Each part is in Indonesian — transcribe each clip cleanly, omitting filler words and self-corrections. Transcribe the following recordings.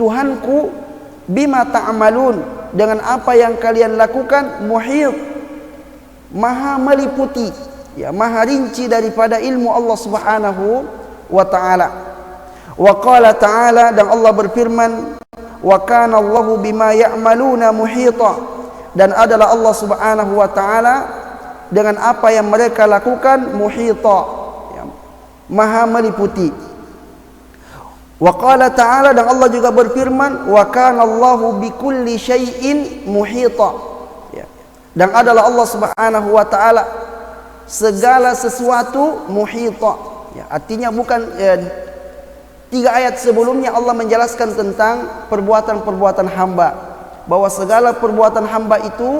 Tuhanku bima ta'malun, dengan apa yang kalian lakukan, muhit, maha meliputi, ya, maha rinci daripada ilmu Allah Subhanahu wa ta'ala. Wa qala ta'ala, dan Allah berfirman, wa kana Allahu bima ya'maluna muhita, dan adalah Allah Subhanahu wa ta'ala dengan apa yang mereka lakukan muhita, ya, maha meliputi. Wa qala ta'ala, dan Allah juga berfirman, wa kana Allahu bikulli syai'in muhita, ya, dan adalah Allah Subhanahu wa ta'ala segala sesuatu muhita, ya, artinya bukan, tiga ayat sebelumnya Allah menjelaskan tentang perbuatan-perbuatan hamba, bahwa segala perbuatan hamba itu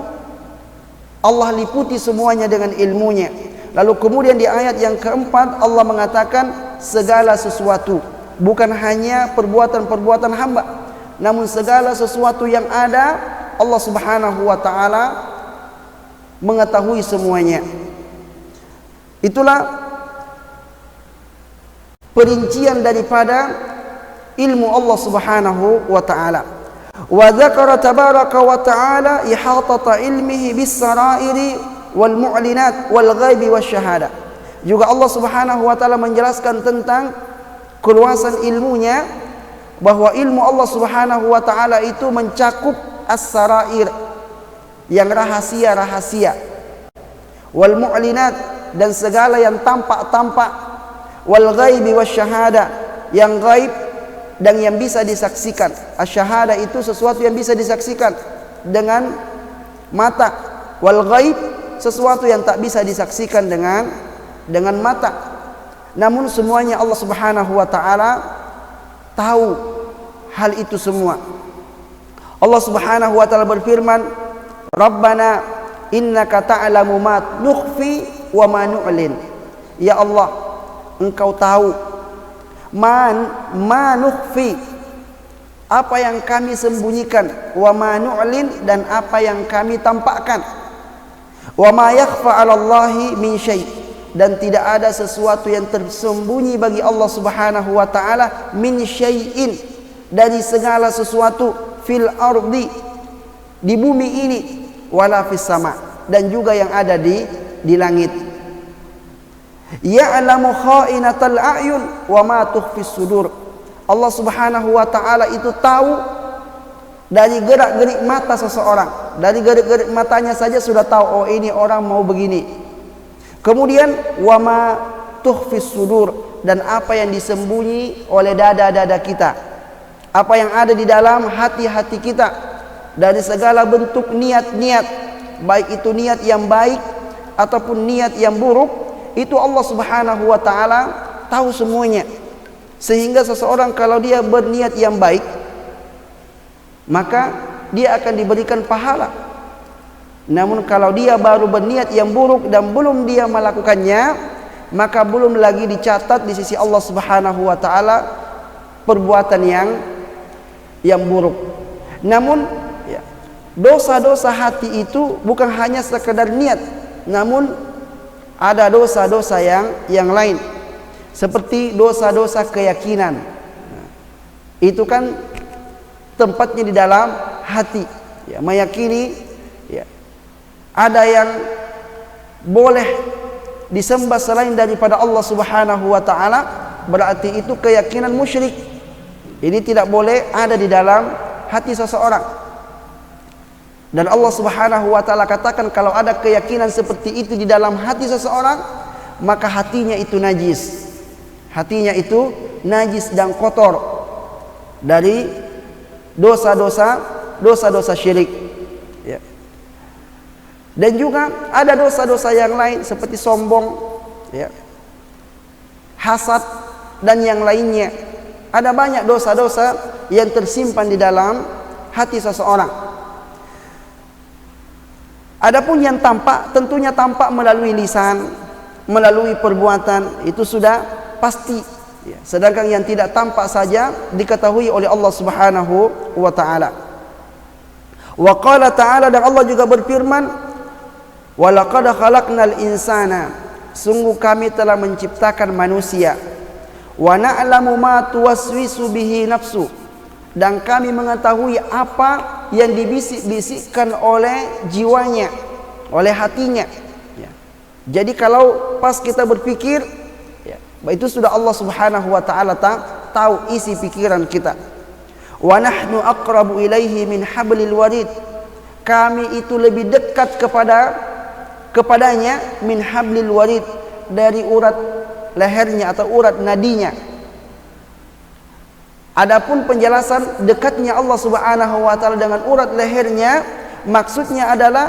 Allah liputi semuanya dengan ilmunya. Lalu kemudian di ayat yang keempat Allah mengatakan segala sesuatu, bukan hanya perbuatan-perbuatan hamba, namun segala sesuatu yang ada Allah Subhanahu wa ta'ala mengetahui semuanya. Itulah perincian daripada ilmu Allah Subhanahu wa ta'ala. Wa dzakara tabaraka wa ta'ala ihatata ilmihi bis sarairi wal mu'linat wal ghaibi wasyahada. Juga Allah Subhanahu wa ta'ala menjelaskan tentang keluasan ilmunya, bahwa ilmu Allah Subhanahu wa ta'ala itu mencakup as-sarair, yang rahasia-rahasia, wal mu'linat, dan segala yang tampak-tampak, wal ghaibi wasyahada, yang gaib dan yang bisa disaksikan. Asyhada itu sesuatu yang bisa disaksikan dengan mata, wal ghaib sesuatu yang tak bisa disaksikan dengan mata. Namun semuanya Allah Subhanahu wa ta'ala tahu hal itu semua. Allah Subhanahu wa ta'ala berfirman, Rabbana innaka ta'lamu ma nukhfi wa ma nu'lin. Ya Allah, Engkau tahu ma nukhfi, apa yang kami sembunyikan, wa ma nu'lin, dan apa yang kami tampakkan. Wa ma yakhfa 'alallahi min syai', dan tidak ada sesuatu yang tersembunyi bagi Allah Subhanahu wa ta'ala, min syai'in, dari segala sesuatu, fil ardi, di bumi ini, wala fis sama, dan juga yang ada di langit. Ya'lamu kha'inatal a'yun wa ma tukhfis sudur. Allah Subhanahu wa ta'ala itu tahu dari gerak-gerik mata seseorang. Dari gerak-gerik matanya saja sudah tahu, oh ini orang mau begini. Kemudian wa ma tukhfis sudur, dan apa yang disembunyi oleh dada-dada kita, apa yang ada di dalam hati-hati kita, dari segala bentuk niat-niat, baik itu niat yang baik ataupun niat yang buruk, itu Allah Subhanahu wa ta'ala tahu semuanya. Sehingga seseorang kalau dia berniat yang baik, maka dia akan diberikan pahala. Namun kalau dia baru berniat yang buruk dan belum dia melakukannya, maka belum lagi dicatat di sisi Allah Subhanahu wa ta'ala perbuatan yang buruk. Namun ya, dosa-dosa hati itu bukan hanya sekedar niat, namun ada dosa-dosa yang lain, seperti dosa-dosa keyakinan. Itu kan tempatnya di dalam hati, ya, meyakini ya, ada yang boleh disembah selain daripada Allah Subhanahu wa ta'ala, berarti itu keyakinan musyrik. Ini tidak boleh ada di dalam hati seseorang. Dan Allah Subhanahu wa ta'ala katakan, kalau ada keyakinan seperti itu di dalam hati seseorang, maka hatinya itu najis. Hatinya itu najis dan kotor dari dosa-dosa syirik. Ya. Dan juga ada dosa-dosa yang lain seperti sombong, ya, hasad, dan yang lainnya. Ada banyak dosa-dosa yang tersimpan di dalam hati seseorang. Adapun yang tampak, tentunya tampak melalui lisan, melalui perbuatan, itu sudah pasti. Ya. Sedangkan yang tidak tampak saja diketahui oleh Allah Subhanahu wa ta'ala. Wa qala ta'ala, dan Allah juga berfirman, wa laqad khalaqnal insana, sungguh kami telah menciptakan manusia, wa na'lamu ma tuwaswisu bihi nafsu, dan kami mengetahui apa yang dibisik-bisikkan oleh jiwanya, oleh hatinya. Ya. Jadi kalau pas kita berpikir, ya, itu sudah Allah Subhanahu wa taala tahu isi pikiran kita. Wa nahnu aqrabu ilaihi min hablil warid. Kami itu lebih dekat kepadanya min hablil warid, dari urat lehernya atau urat nadinya. Adapun penjelasan dekatnya Allah Subhanahu wa taala dengan urat lehernya, maksudnya adalah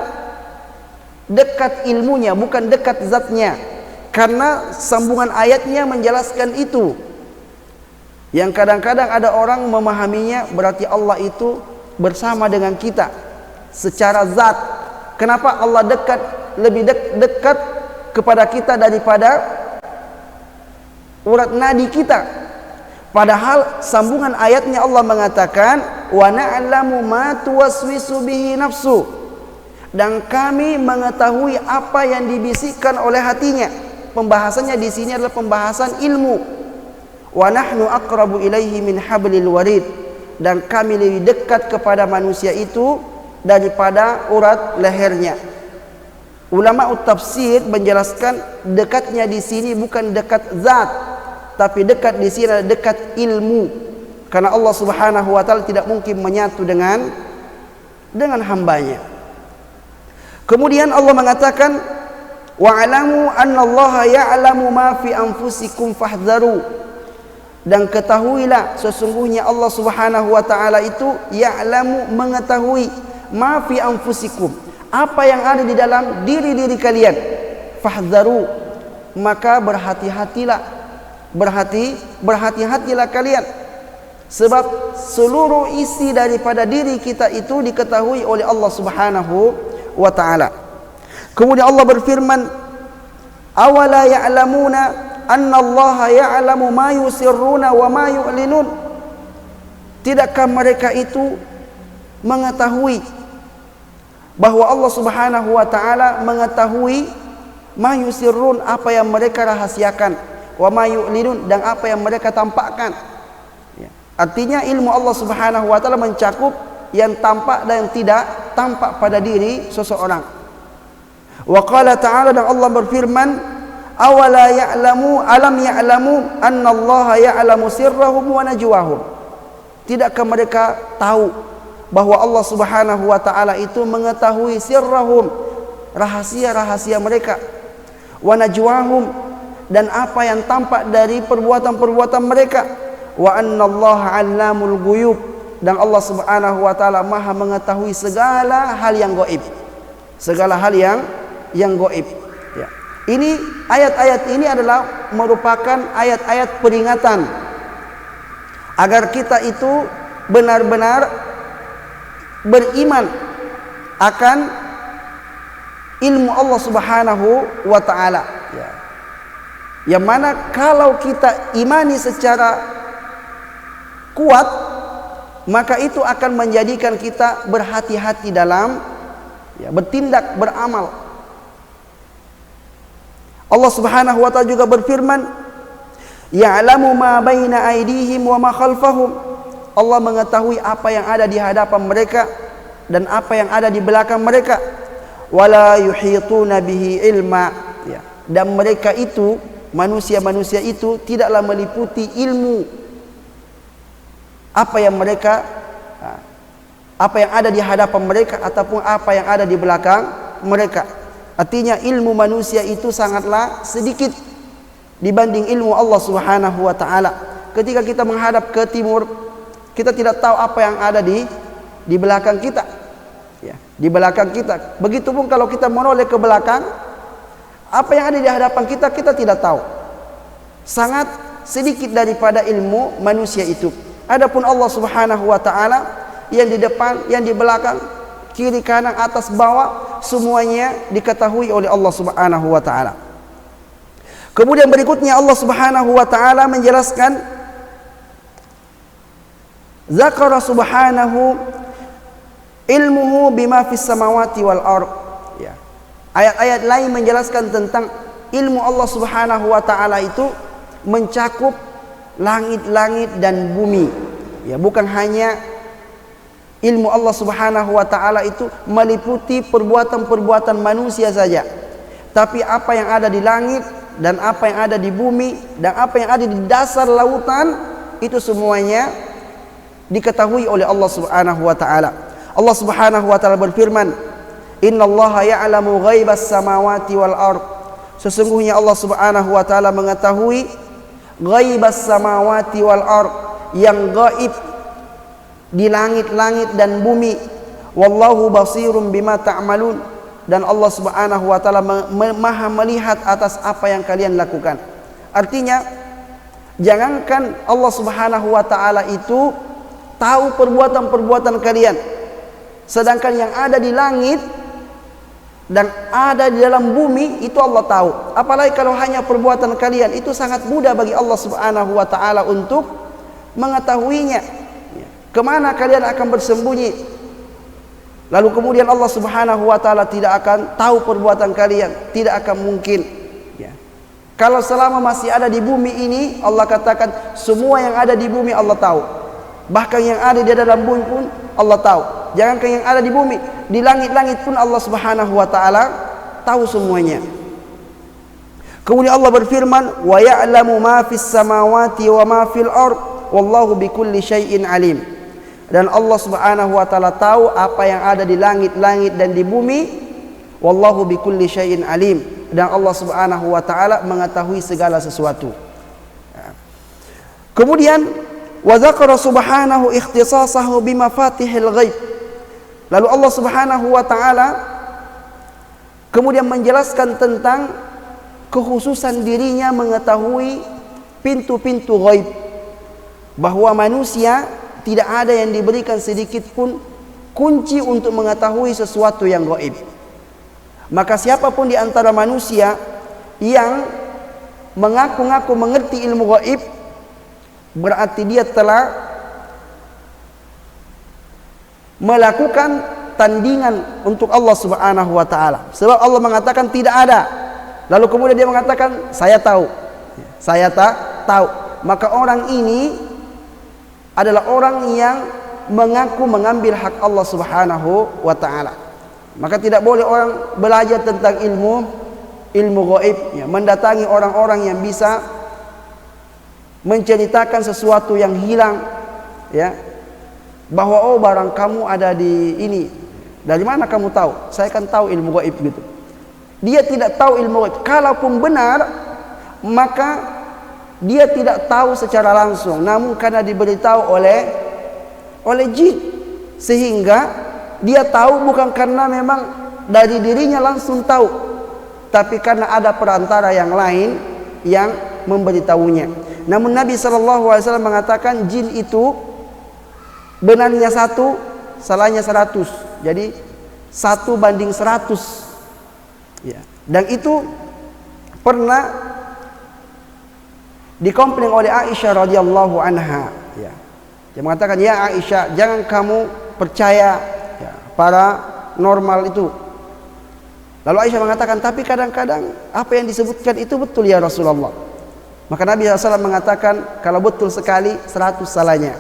dekat ilmunya, bukan dekat zatnya. Karena sambungan ayatnya menjelaskan itu. Yang kadang-kadang ada orang memahaminya berarti Allah itu bersama dengan kita secara zat. Kenapa Allah lebih dekat kepada kita daripada urat nadi kita? Padahal sambungan ayatnya Allah mengatakan wa na'lamu ma tuwaswisu bihi nafsu, dan kami mengetahui apa yang dibisikkan oleh hatinya. Pembahasannya di sini adalah pembahasan ilmu. Wa nahnu aqrabu ilaihi min hablil warid, dan kami lebih dekat kepada manusia itu daripada urat lehernya. Ulama tafsir menjelaskan dekatnya di sini bukan dekat zat, tapi dekat di sini adalah dekat ilmu. Karena Allah Subhanahu wa taala tidak mungkin menyatu dengan hambanya. Kemudian Allah mengatakan wa'lamu annallaha ya'lamu ma fi anfusikum fahdharu, dan ketahuilah sesungguhnya Allah Subhanahu wa taala itu ya'lamu, mengetahui, ma fi anfusikum, apa yang ada di dalam diri-diri kalian. Fahdharu, maka berhati-hatilah. Berhati-hatilah kalian, sebab seluruh isi daripada diri kita itu diketahui oleh Allah Subhanahu wa taala. Kemudian Allah berfirman, awala ya'lamuna anna Allah ya'lamu ma yusirruna wa ma yu'linun. Tidakkah mereka itu mengetahui bahwa Allah Subhanahu wa taala mengetahui ma yusirrun, apa yang mereka rahasiakan, wa ma yu'linun, dan apa yang mereka tampakkan. Ya. Artinya ilmu Allah Subhanahu wa taala mencakup yang tampak dan yang tidak tampak pada diri seseorang. Wa qala ta'ala, dan Allah berfirman, awala ya'lamu alam ya'lamu anna Allah ya'lamu sirrahum wa najwahum. Tidakkah mereka tahu bahwa Allah Subhanahu wa taala itu mengetahui sirrahum, rahasia-rahasia mereka, wa najwahum, dan apa yang tampak dari perbuatan-perbuatan mereka, wa annallaha 'allamul ghuyub, dan Allah Subhanahu wa taala Maha mengetahui segala hal yang gaib. Segala hal yang gaib. Ya. Ini ayat-ayat ini adalah merupakan ayat-ayat peringatan agar kita itu benar-benar beriman akan ilmu Allah Subhanahu wa taala. Ya. Yang mana kalau kita imani secara kuat, maka itu akan menjadikan kita berhati-hati dalam bertindak, beramal. Allah Subhanahu wa taala juga berfirman, ya'lamu ma baina aydihim wa ma khalfahum. Allah mengetahui apa yang ada di hadapan mereka dan apa yang ada di belakang mereka. Wala yuhituna bihi ilma. Ya. Dan mereka itu, manusia-manusia itu tidaklah meliputi ilmu apa yang ada di hadapan mereka ataupun apa yang ada di belakang mereka. Artinya ilmu manusia itu sangatlah sedikit dibanding ilmu Allah Subhanahu wa taala. Ketika kita menghadap ke timur, kita tidak tahu apa yang ada di belakang kita. Ya, di belakang kita. Begitupun kalau kita menoleh ke belakang, apa yang ada di hadapan kita, kita tidak tahu. Sangat sedikit daripada ilmu manusia itu. Adapun Allah Subhanahu wa taala, yang di depan, yang di belakang, kiri kanan, atas bawah, semuanya diketahui oleh Allah Subhanahu wa taala. Kemudian berikutnya Allah Subhanahu wa taala menjelaskan, zakara subhanahu ilmuhu bima fis samawati wal ard. Ya. Ayat-ayat lain menjelaskan tentang ilmu Allah Subhanahu wa taala itu mencakup langit-langit dan bumi. Ya, bukan hanya ilmu Allah Subhanahu wa taala itu meliputi perbuatan-perbuatan manusia saja, tapi apa yang ada di langit dan apa yang ada di bumi dan apa yang ada di dasar lautan itu semuanya diketahui oleh Allah Subhanahu wa taala. Allah Subhanahu wa taala berfirman, "Innallaha ya'lamu ghaibas samawati wal ard." Sesungguhnya Allah Subhanahu wa taala mengetahui ghaibas samawati wal ard, yang gaib di langit-langit dan bumi. Wallahu basirun bima ta'malun, dan Allah Subhanahu wa taala maha melihat atas apa yang kalian lakukan. Artinya, jangankan Allah Subhanahu wa taala itu tahu perbuatan-perbuatan kalian, sedangkan yang ada di langit dan ada di dalam bumi itu Allah tahu. Apalagi kalau hanya perbuatan kalian, itu sangat mudah bagi Allah Subhanahu wa taala untuk mengetahuinya. Kemana kalian akan bersembunyi? Lalu kemudian Allah Subhanahu wa taala tidak akan tahu perbuatan kalian, tidak akan mungkin. Kalau selama masih ada di bumi ini, Allah katakan semua yang ada di bumi Allah tahu. Bahkan yang ada di dalam bumi pun Allah tahu. Jangankan yang ada di bumi, di langit-langit pun Allah Subhanahu wa taala tahu semuanya. Kemudian Allah berfirman, "Wa ya'lamu ma fis samawati wa ma fil ard, wallahu bikulli syai'in alim." Dan Allah Subhanahu wa taala tahu apa yang ada di langit-langit dan di bumi. Wallahu bikulli syai'in alim, dan Allah Subhanahu wa taala mengetahui segala sesuatu. Kemudian wa dzakara subhanahu ikhtisasahu bimafatihil ghaib. Lalu Allah Subhanahu wa taala kemudian menjelaskan tentang kekhususan dirinya mengetahui pintu-pintu ghaib, bahwa manusia tidak ada yang diberikan sedikit pun kunci untuk mengetahui sesuatu yang ghaib. Maka siapapun di antara manusia yang mengaku-ngaku mengerti ilmu ghaib, berarti dia telah melakukan tandingan untuk Allah Subhanahu wa taala. Sebab Allah mengatakan tidak ada, lalu kemudian dia mengatakan saya tahu. Saya tahu. Maka orang ini adalah orang yang mengaku mengambil hak Allah Subhanahu wa taala. Maka tidak boleh orang belajar tentang ilmu ghaib, ya, mendatangi orang-orang yang bisa menceritakan sesuatu yang hilang, ya, bahwa oh barang kamu ada di ini. Dari mana kamu tahu? Saya kan tahu ilmu gaib gitu. Dia tidak tahu ilmu gaib. Kalaupun benar, maka dia tidak tahu secara langsung, namun karena diberitahu oleh jin, sehingga dia tahu bukan karena memang dari dirinya langsung tahu, tapi karena ada perantara yang lain yang memberitahunya. Namun Nabi SAW mengatakan jin itu benarnya 1, salahnya 100. Jadi 1:100. Ya. Dan itu pernah dikomplain oleh Aisyah radhiyallahu anha. Ya. Dia mengatakan, ya Aisyah, jangan kamu percaya ya, para normal itu. Lalu Aisyah mengatakan, tapi kadang-kadang apa yang disebutkan itu betul ya Rasulullah. Maka Nabi SAW mengatakan, kalau betul sekali 100 salahnya.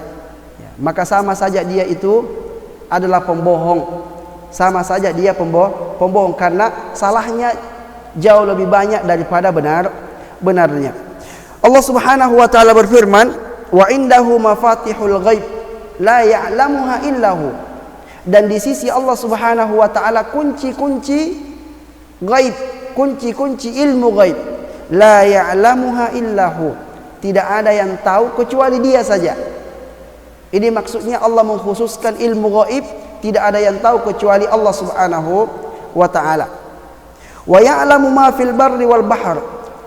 Ya, maka sama saja dia itu adalah pembohong. Sama saja dia pembohong karena salahnya jauh lebih banyak daripada benarnya. Allah Subhanahu wa taala berfirman, wa indahu mafatihul ghaib la ya'lamuha illahu. Dan di sisi Allah Subhanahu wa taala kunci-kunci ghaib, kunci-kunci ilmu ghaib, la ya'lamuha illahu. Tidak ada yang tahu kecuali dia saja. Ini maksudnya Allah mengkhususkan ilmu ghaib, tidak ada yang tahu kecuali Allah Subhanahu wa taala. Wa ya'lamu ma fil barri wal bahr.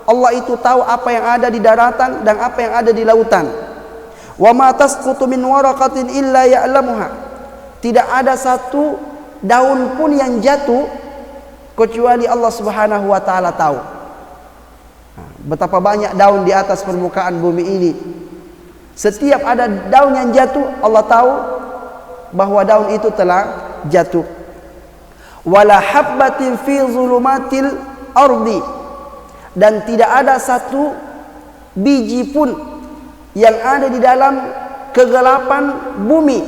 Allah itu tahu apa yang ada di daratan dan apa yang ada di lautan. Wa ma tasqutu min waraqatin illa ya'lamuha. Tidak ada satu daun pun yang jatuh kecuali Allah Subhanahu wa taala tahu. Betapa banyak daun di atas permukaan bumi ini. Setiap ada daun yang jatuh, Allah tahu bahwa daun itu telah jatuh. Wala habbatin fi zulumatil ardi. Dan tidak ada satu biji pun yang ada di dalam kegelapan bumi,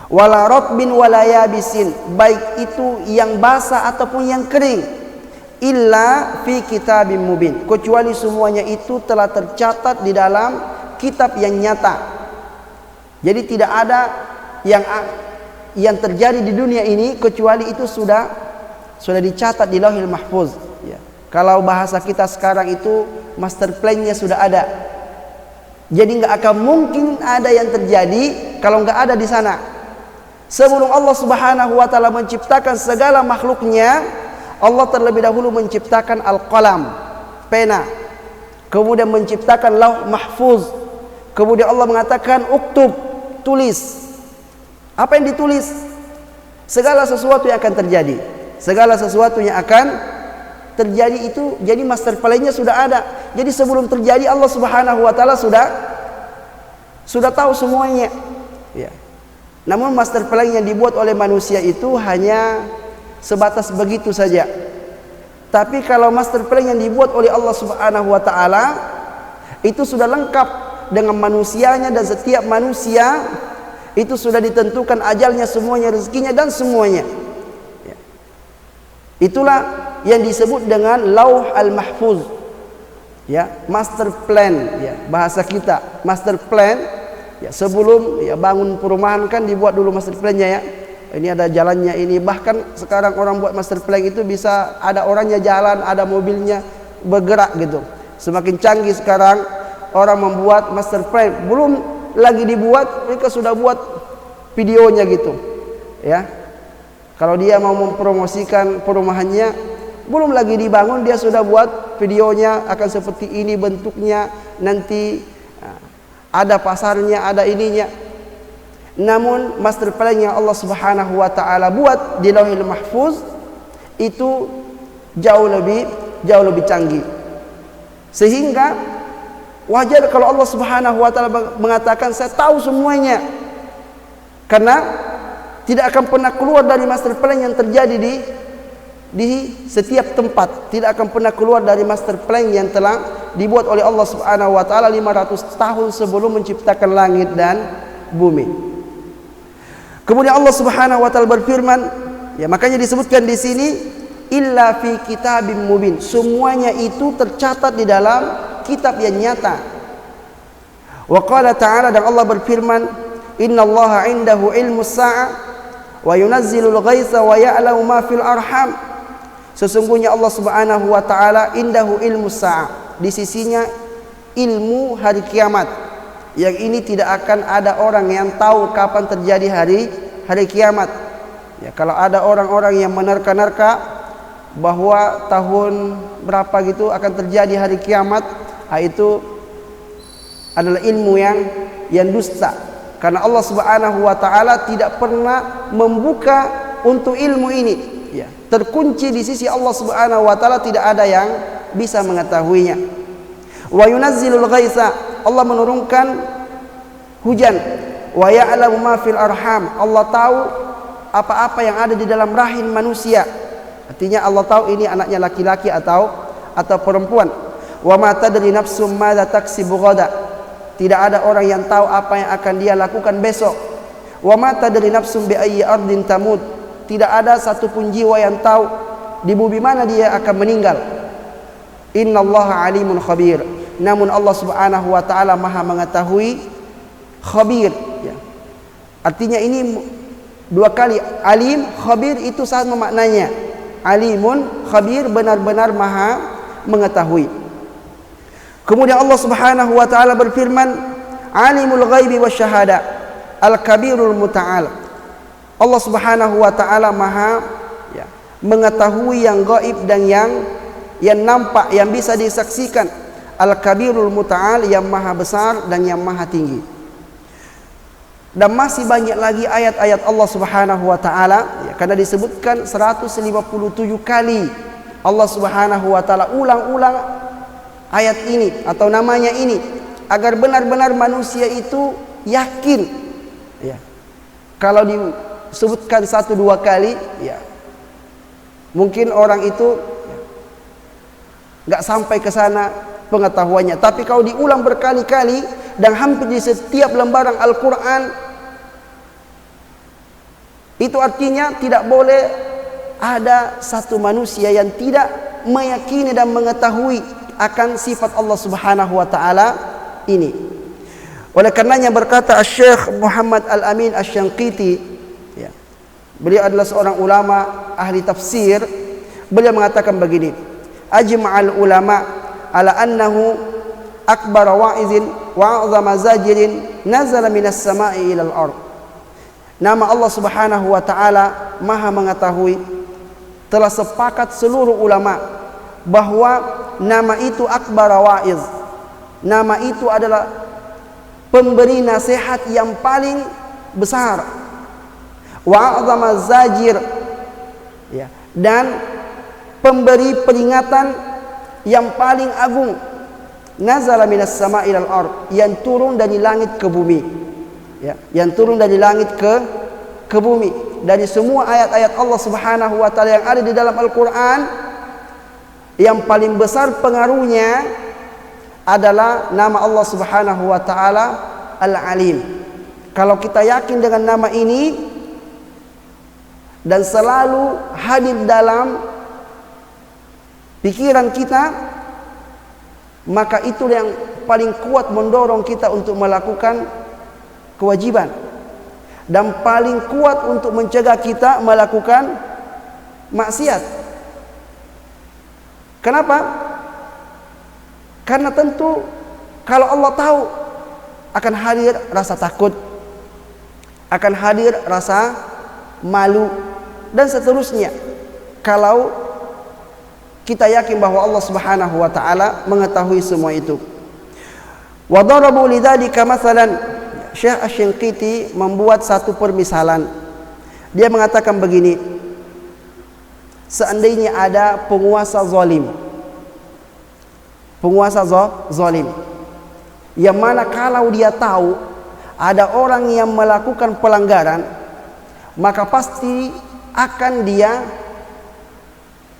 wala ratbin wala yabisin, baik itu yang basah ataupun yang kering, illa fi kitabim mubin, kecuali semuanya itu telah tercatat di dalam kitab yang nyata. Jadi tidak ada yang terjadi di dunia ini kecuali itu sudah dicatat di Lauhil Mahfuz, ya. Kalau bahasa kita sekarang itu master plan-nya sudah ada. Jadi nggak akan mungkin ada yang terjadi kalau nggak ada di sana. Sebelum Allah Subhanahu wa taala menciptakan segala makhluknya, Allah terlebih dahulu menciptakan al-qalam, pena. Kemudian menciptakan Lauh Mahfuz. Kemudian Allah mengatakan uktub, tulis. Apa yang ditulis? Segala sesuatu yang akan terjadi. Segala sesuatu yang akan terjadi itu, jadi master plan-nya sudah ada. Jadi sebelum terjadi Allah Subhanahu wa taala sudah tahu semuanya, ya. Namun master plan yang dibuat oleh manusia itu hanya sebatas begitu saja. Tapi kalau master plan yang dibuat oleh Allah Subhanahu wa taala itu sudah lengkap dengan manusianya, dan setiap manusia itu sudah ditentukan ajalnya, semuanya, rezekinya dan semuanya, ya. Itulah yang disebut dengan Lauh al-Mahfuz, ya, master plan, ya, bahasa kita master plan, ya. Sebelum ya bangun perumahan kan dibuat dulu master plan-nya, ya. Ini ada jalannya ini, bahkan sekarang orang buat master plan itu bisa ada orangnya jalan, ada mobilnya bergerak gitu. Semakin canggih sekarang orang membuat master plan, belum lagi dibuat mereka sudah buat videonya gitu, ya. Kalau dia mau mempromosikan perumahannya, belum lagi dibangun dia sudah buat videonya, akan seperti ini bentuknya, nanti ada pasarnya, ada ininya. Namun master plan yang Allah Subhanahu wa taala buat di Lauhil Mahfuz itu jauh lebih canggih. Sehingga wajar kalau Allah Subhanahu wa taala mengatakan saya tahu semuanya. Karena tidak akan pernah keluar dari master plan yang terjadi di setiap tempat. Tidak akan pernah keluar dari master plan yang telah dibuat oleh Allah Subhanahu wa taala 500 tahun sebelum menciptakan langit dan bumi. Kemudian Allah Subhanahu wa taala berfirman, ya, makanya disebutkan di sini illa fi kitabim mubin. Semuanya itu tercatat di dalam kitab yang nyata. Wa qala ta'ala, dan Allah berfirman, innallaha 'indahu ilmus sa'ah wa yunazzilul ghaitsa wa ya'lamu ma fil arham. Sesungguhnya Allah Subhanahu wa taala indahu ilmus sa'ah, di sisinya ilmu hari kiamat. Yang ini tidak akan ada orang yang tahu kapan terjadi hari kiamat. Ya, kalau ada orang-orang yang menerka-nerka bahwa tahun berapa gitu akan terjadi hari kiamat, itu adalah ilmu yang dusta. Karena Allah Subhanahu wa taala tidak pernah membuka untuk ilmu ini, ya. Terkunci di sisi Allah Subhanahu wa taala, tidak ada yang bisa mengetahuinya. Wa yunazzilul ghaitsa, Allah menurunkan hujan. Wa ya'lamu ma fil arham, Allah tahu apa-apa yang ada di dalam rahim manusia. Artinya Allah tahu ini anaknya laki-laki atau perempuan. Wa ma tadri nafsum madza taksibu ghada, tidak ada orang yang tahu apa yang akan dia lakukan besok. Wa ma tadri nafsum bi ayyi ardin tamut, tidak ada satupun jiwa yang tahu di bumi mana dia akan meninggal. Innallaha alimun khabir, namun Allah Subhanahu wa taala Maha mengetahui, khabir, ya. Artinya ini dua kali, alim, khabir itu sama maknanya. Alimun, khabir, benar-benar Maha mengetahui. Kemudian Allah Subhanahu wa taala berfirman, alimul ghaibi wasyahada al-kabirul muta'al. Allah Subhanahu wa taala Maha, ya, mengetahui yang gaib dan yang nampak, yang bisa disaksikan. Al-kabirul muta'al, yang maha besar dan yang maha tinggi. Dan masih banyak lagi ayat-ayat Allah Subhanahu wa taala, ya, karena disebutkan 157 kali Allah Subhanahu wa taala ulang-ulang ayat ini atau namanya ini, agar benar-benar manusia itu yakin, ya. Kalau disebutkan 1-2 kali, ya, mungkin orang itu nggak sampai ke sana pengetahuannya. Tapi kalau diulang berkali-kali, dan hampir di setiap lembaran Al-Quran. Itu artinya tidak boleh ada satu manusia yang tidak meyakini dan mengetahui akan sifat Allah Subhanahu wa taala ini. Oleh karenanya berkata Syekh Muhammad Al-Amin Asy-Syanqiti, ya, beliau adalah seorang ulama ahli tafsir. Beliau mengatakan begini, ajma'al ulama ala annahu akbar wa'izin wa a'zama zajirin nazala minas sama'i ilal ard. Nama Allah Subhanahu wa taala Maha mengetahui, telah sepakat seluruh ulama bahwa nama itu akbar wa'iz. Nama itu adalah pemberi nasihat yang paling besar. Wa a'zama zajir, ya, dan pemberi peringatan yang paling agung. Nazala minas sama'i ilal ard, yang turun dari langit ke bumi, ya, yang turun dari langit ke bumi. Dari semua ayat-ayat Allah Subhanahu wa taala yang ada di dalam Al-Qur'an, yang paling besar pengaruhnya adalah nama Allah Subhanahu wa taala Al-Alim. Kalau kita yakin dengan nama ini dan selalu hadir dalam pikiran kita, maka itu yang paling kuat mendorong kita untuk melakukan kewajiban, dan paling kuat untuk mencegah kita melakukan maksiat. Kenapa? Karena tentu kalau Allah tahu, akan hadir rasa takut, akan hadir rasa malu, dan seterusnya. Kalau kita yakin bahwa Allah Subhanahu wa taala mengetahui semua itu. Wa darabu lidzalika mathalan. Syekh Asy-Syanqiti membuat satu permisalan. Dia mengatakan begini, seandainya ada penguasa zalim, penguasa zalim, yang mana kalau dia tahu ada orang yang melakukan pelanggaran, maka pasti akan dia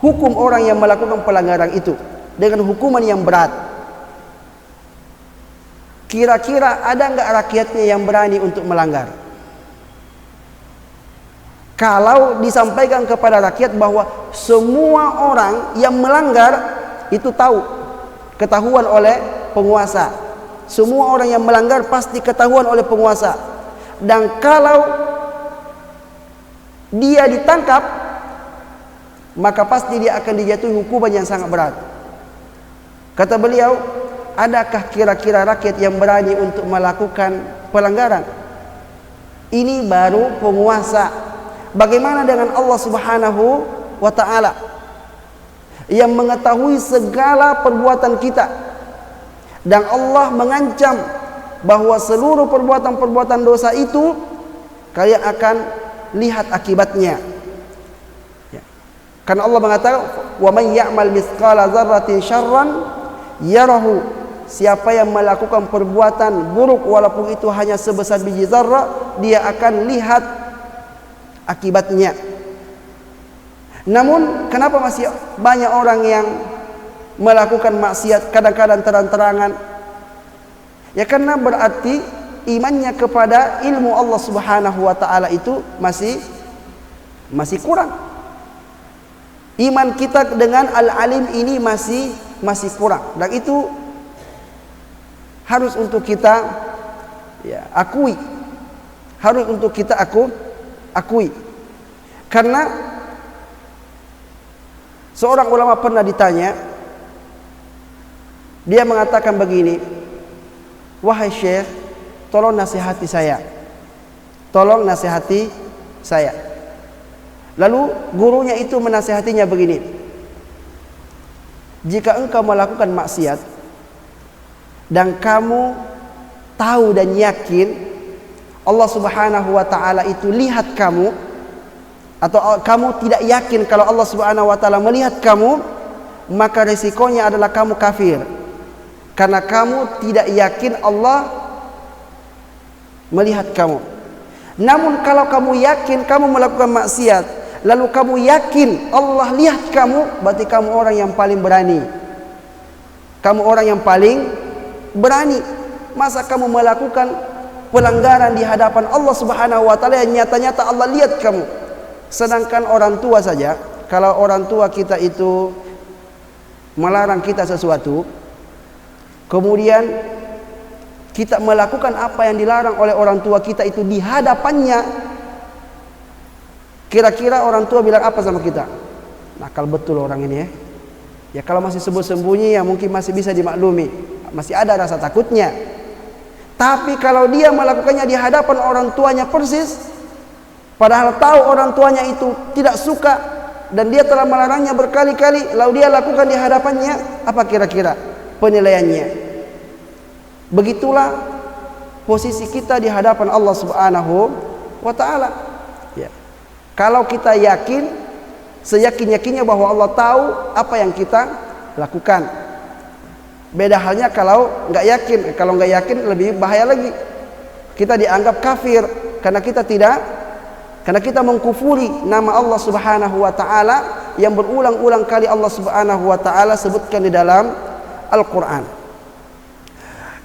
hukum orang yang melakukan pelanggaran itu dengan hukuman yang berat. Kira-kira ada enggak rakyatnya yang berani untuk melanggar? Kalau disampaikan kepada rakyat bahwa semua orang yang melanggar itu ketahuan oleh penguasa. Semua orang yang melanggar pasti ketahuan oleh penguasa. Dan kalau dia ditangkap, maka pasti dia akan dijatuhi hukuman yang sangat berat. Kata beliau, adakah kira-kira rakyat yang berani untuk melakukan pelanggaran? Ini baru penguasa. Bagaimana dengan Allah Subhanahu wa taala yang mengetahui segala perbuatan kita, dan Allah mengancam bahwa seluruh perbuatan-perbuatan dosa itu kalian akan lihat akibatnya. Karena Allah mengatakan, "Wa may ya'mal mithqala dzarratin syarran yarahu." Siapa yang melakukan perbuatan buruk walaupun itu hanya sebesar biji zarrah, dia akan lihat akibatnya. Namun kenapa masih banyak orang yang melakukan maksiat kadang-kadang terang-terangan? Ya karena berarti imannya kepada ilmu Allah Subhanahu wa taala itu masih kurang. Iman kita dengan Al-Alim ini masih kurang, dan itu harus untuk kita akui, harus untuk kita akui. Karena seorang ulama pernah ditanya, dia mengatakan begini, "Wahai Syekh, tolong nasihati saya, tolong nasihati saya." Lalu gurunya itu menasihatinya begini, "Jika engkau melakukan maksiat dan kamu tahu dan yakin Allah Subhanahu wa taala itu lihat kamu, atau kamu tidak yakin kalau Allah Subhanahu wa taala melihat kamu, maka resikonya adalah kamu kafir. Karena kamu tidak yakin Allah melihat kamu. Namun kalau kamu yakin kamu melakukan maksiat, lalu kamu yakin Allah lihat kamu, berarti kamu orang yang paling berani. Kamu orang yang paling berani. Masa kamu melakukan pelanggaran di hadapan Allah Subhanahu wa taala yang nyata-nyata Allah lihat kamu? Sedangkan orang tua saja, kalau orang tua kita itu melarang kita sesuatu, kemudian kita melakukan apa yang dilarang oleh orang tua kita itu di hadapannya, kira-kira orang tua bilang apa sama kita? Nakal betul orang ini ya. Ya kalau masih sembunyi ya mungkin masih bisa dimaklumi, masih ada rasa takutnya. Tapi kalau dia melakukannya di hadapan orang tuanya persis, padahal tahu orang tuanya itu tidak suka dan dia telah melarangnya berkali-kali, lalu dia lakukan di hadapannya, apa kira-kira penilaiannya? Begitulah posisi kita di hadapan Allah Subhanahu wa taala. Ya. Kalau kita yakin, seyakin-yakinnya bahwa Allah tahu apa yang kita lakukan. Beda halnya kalau nggak yakin. Kalau nggak yakin lebih bahaya lagi. Kita dianggap kafir karena kita mengkufuri nama Allah Subhanahu wa taala yang berulang-ulang kali Allah Subhanahu wa taala sebutkan di dalam Al-Qur'an.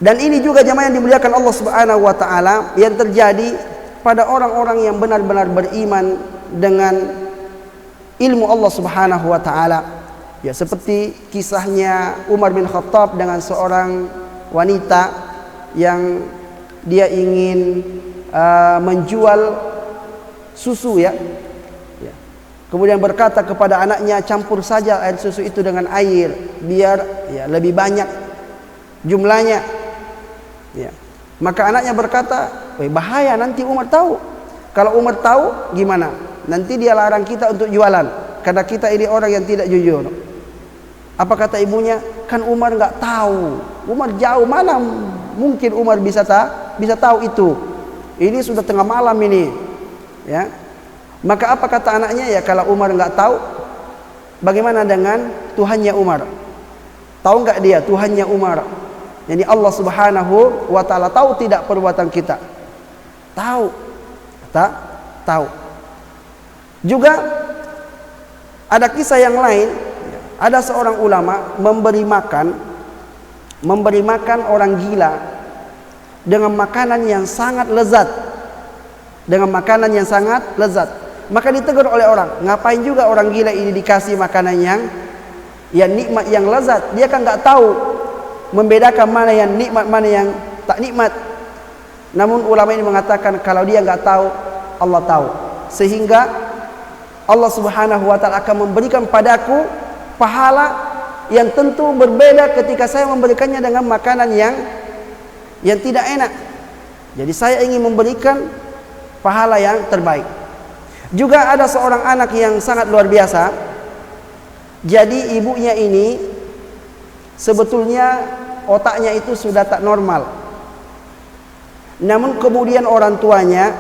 Dan ini juga jemaah yang dimuliakan Allah Subhanahu wa taala yang terjadi pada orang-orang yang benar-benar beriman dengan ilmu Allah Subhanahu wa taala. Ya, seperti kisahnya Umar bin Khattab dengan seorang wanita yang dia ingin menjual susu ya. Kemudian berkata kepada anaknya, campur saja air susu itu dengan air biar ya lebih banyak jumlahnya. Ya. Maka anaknya berkata, bahaya nanti Umar tahu. Kalau Umar tahu gimana? Nanti dia larang kita untuk jualan karena kita ini orang yang tidak jujur. Apa kata ibunya? Kan Umar nggak tahu. Umar jauh, mana mungkin Umar bisa tahu itu. Ini sudah tengah malam ini. Ya. Maka apa kata anaknya? Ya kalau Umar nggak tahu, bagaimana dengan Tuhannya Umar? Tahu nggak dia Tuhannya Umar? Jadi Allah Subhanahu wa taala tahu tidak perbuatan kita? Tahu. Tahu. Juga ada kisah yang lain, ada seorang ulama memberi makan orang gila dengan makanan yang sangat lezat. Maka ditegur oleh orang, ngapain juga orang gila ini dikasih makanan yang nikmat, yang lezat? Dia kan nggak tahu membedakan mana yang nikmat, mana yang tak nikmat. Namun ulama ini mengatakan kalau dia nggak tahu, Allah tahu. Sehingga Allah Subhanahu wa taala akan memberikan padaku pahala yang tentu berbeda ketika saya memberikannya dengan makanan yang tidak enak. Jadi saya ingin memberikan pahala yang terbaik. Juga ada seorang anak yang sangat luar biasa. Jadi ibunya ini sebetulnya otaknya itu sudah tak normal. Namun kemudian orang tuanya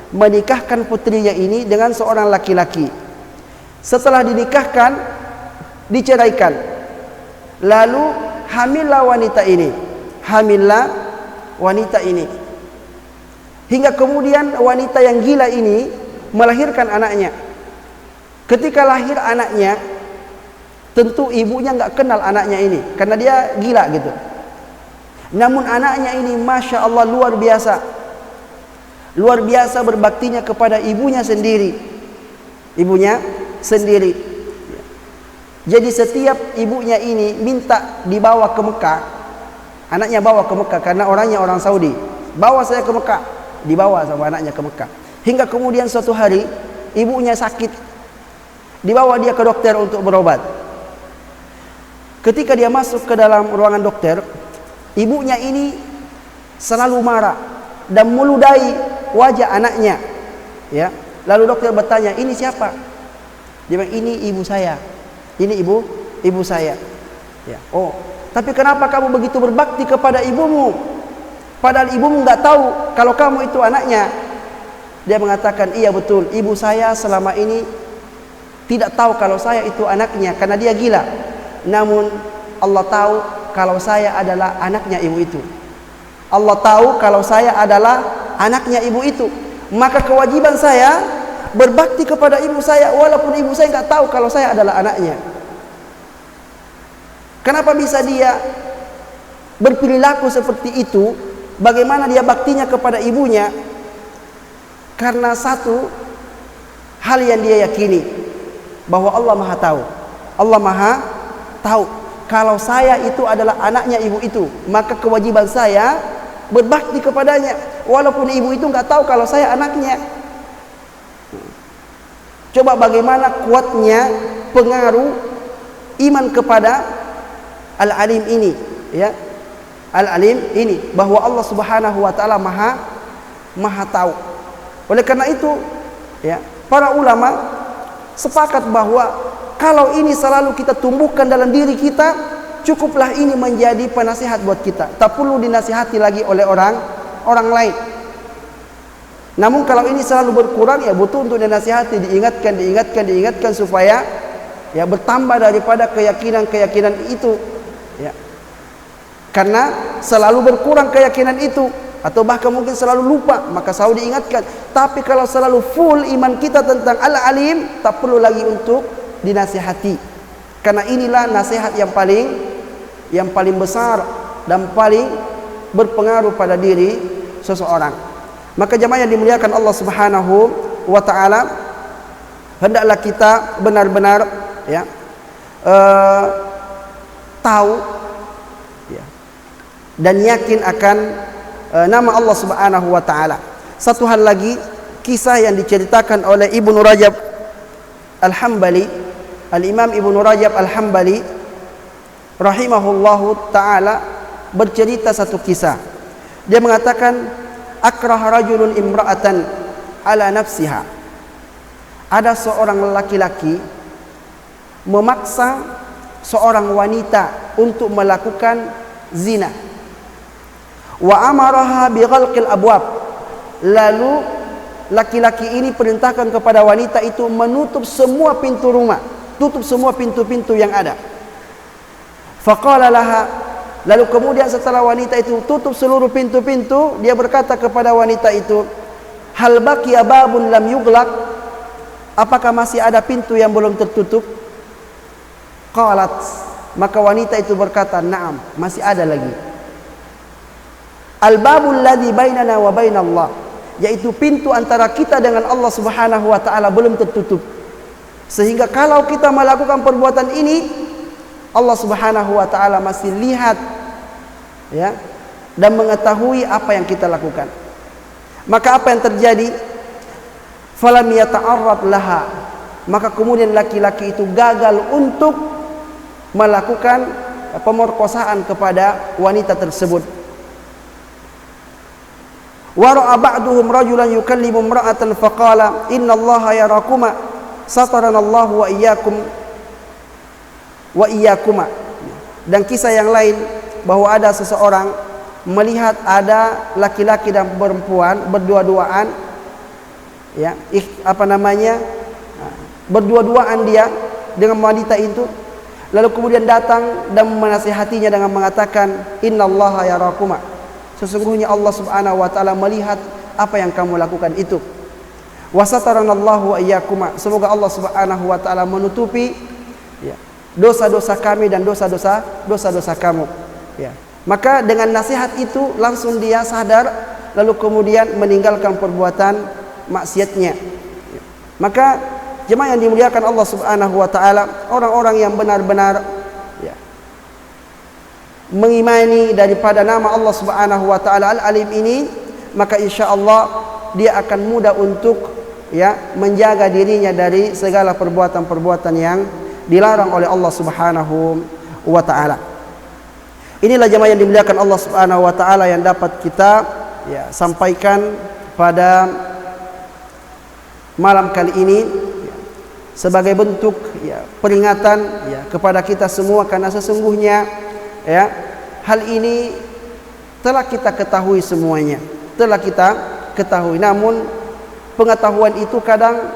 menikahkan putrinya ini dengan seorang laki-laki. Setelah dinikahkan, diceraikan. Lalu hamillah wanita ini. Hingga kemudian wanita yang gila ini melahirkan anaknya. Ketika lahir anaknya, tentu ibunya nggak kenal anaknya ini karena dia gila gitu. Namun anaknya ini masya Allah luar biasa berbaktinya kepada ibunya sendiri. Jadi setiap ibunya ini minta dibawa ke Mekah, anaknya bawa ke Mekah karena orangnya orang Saudi. Bawa saya ke Mekah, dibawa sama anaknya ke Mekah. Hingga kemudian suatu hari ibunya sakit, dibawa dia ke dokter untuk berobat. Ketika dia masuk ke dalam ruangan dokter, ibunya ini selalu marah dan meludahi wajah anaknya. Ya. Lalu dokter bertanya, ini siapa? Dia bilang, ini ibu saya. Ini ibu saya. Ya. Oh, tapi kenapa kamu begitu berbakti kepada ibumu? Padahal ibumu nggak tahu kalau kamu itu anaknya. Dia mengatakan, iya betul, ibu saya selama ini tidak tahu kalau saya itu anaknya karena dia gila. Namun Allah tahu kalau saya adalah anaknya ibu itu. Allah tahu kalau saya adalah anaknya ibu itu. Maka kewajiban saya berbakti kepada ibu saya walaupun ibu saya nggak tahu kalau saya adalah anaknya. Kenapa bisa dia berperilaku seperti itu? Bagaimana dia baktinya kepada ibunya? Karena satu hal yang dia yakini, bahwa Allah Maha tahu. Allah Maha tahu kalau saya itu adalah anaknya ibu itu, maka kewajiban saya berbakti kepadanya, walaupun ibu itu nggak tahu kalau saya anaknya. Coba bagaimana kuatnya pengaruh iman kepada Al-Alim ini, ya. Al-Alim ini, bahwa Allah Subhanahu wa taala Maha tahu. Oleh karena itu, ya, para ulama sepakat bahwa kalau ini selalu kita tumbuhkan dalam diri kita, cukuplah ini menjadi penasihat buat kita. Tak perlu dinasihati lagi oleh orang lain. Namun kalau ini selalu berkurang, ya butuh untuk dinasihati, diingatkan supaya ya bertambah daripada keyakinan itu, ya. Karena selalu berkurang keyakinan itu, atau bahkan mungkin selalu lupa, maka selalu diingatkan. Tapi kalau selalu full iman kita tentang Al-Alim, tak perlu lagi untuk dinasihati. Karena inilah nasihat yang paling besar dan paling berpengaruh pada diri seseorang. Maka jemaah yang dimuliakan Allah Subhanahu wa taala, hendaklah kita benar-benar, ya, tahu, ya, dan yakin akan nama Allah Subhanahu wa taala. Satu hal lagi, kisah yang diceritakan oleh Ibnu Rajab Al-Hambali, Al-Imam Ibnu Rajab Al-Hambali rahimahullahu taala bercerita satu kisah. Dia mengatakan, akrah rajulun imra'atan ala nafsiha. Ada seorang laki-laki memaksa seorang wanita untuk melakukan zina. Wa amaraha bighalqil abwab. Lalu laki-laki ini perintahkan kepada wanita itu menutup semua pintu rumah, tutup semua pintu-pintu yang ada. Faqala laha, lalu kemudian setelah wanita itu tutup seluruh pintu-pintu, dia berkata kepada wanita itu, hal baqiya babun lam yughlaq, apakah masih ada pintu yang belum tertutup? Qalat, maka wanita itu berkata, na'am, masih ada lagi. Al-babul ladzi bainana wa bainallah, yaitu pintu antara kita dengan Allah Subhanahu wa taala belum tertutup. Sehingga kalau kita melakukan perbuatan ini, Allah Subhanahu wa taala masih lihat, ya, dan mengetahui apa yang kita lakukan. Maka apa yang terjadi? Falam yata'arrad laha, maka kemudian laki-laki itu gagal untuk melakukan pemerkosaan kepada wanita tersebut. Wa ra'a ba'duhum rajulan yukallimu imra'atan faqala innallaha yarakuma sataranallahu wa iyyakuma. Dan kisah yang lain, bahwa ada seseorang melihat ada laki-laki dan perempuan berdua-duaan, ya, berdua-duaan dia dengan wanita itu, lalu kemudian datang dan menasihatinya dengan mengatakan, innallaha yarakuma, sesungguhnya Allah Subhanahu wa taala melihat apa yang kamu lakukan itu. Wasataranallahu wa iyyakuma, semoga Allah Subhanahu wa taala menutupi, ya, dosa-dosa kami dan dosa-dosa kamu, ya. Maka dengan nasihat itu langsung dia sadar, lalu kemudian meninggalkan perbuatan maksiatnya, ya. Maka jemaah yang dimuliakan Allah Subhanahu wa taala, orang-orang yang benar-benar, ya, mengimani daripada nama Allah Subhanahu wa taala Al-Alim ini, maka insyaallah dia akan mudah untuk, ya, menjaga dirinya dari segala perbuatan-perbuatan yang dilarang oleh Allah Subhanahu wa taala. Inilah jemaah yang dimuliakan Allah Subhanahu wa taala yang dapat kita, ya, sampaikan pada malam kali ini, ya, sebagai bentuk, ya, peringatan, ya, kepada kita semua, karena sesungguhnya, ya, hal ini telah kita ketahui semuanya, telah kita ketahui. Namun pengetahuan itu kadang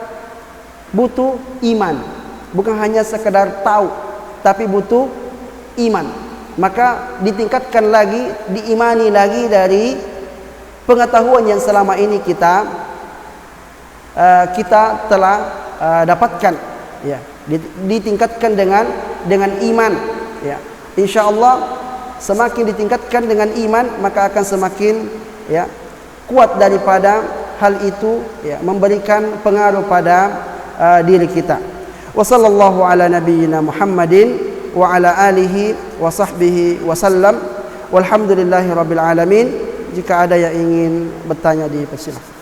butuh iman, bukan hanya sekedar tahu, tapi butuh iman. Maka ditingkatkan lagi, diimani lagi dari pengetahuan yang selama ini kita telah dapatkan, ya, ditingkatkan dengan iman, ya. Insyaallah semakin ditingkatkan dengan iman, maka akan semakin ya kuat daripada hal itu ya memberikan pengaruh pada diri kita. Wa sallallahu ala nabiyyina Muhammadin wa ala alihi wa sahbihi wasallam. Walhamdulillahi rabbil alamin. Jika ada yang ingin bertanya, dipersilakan.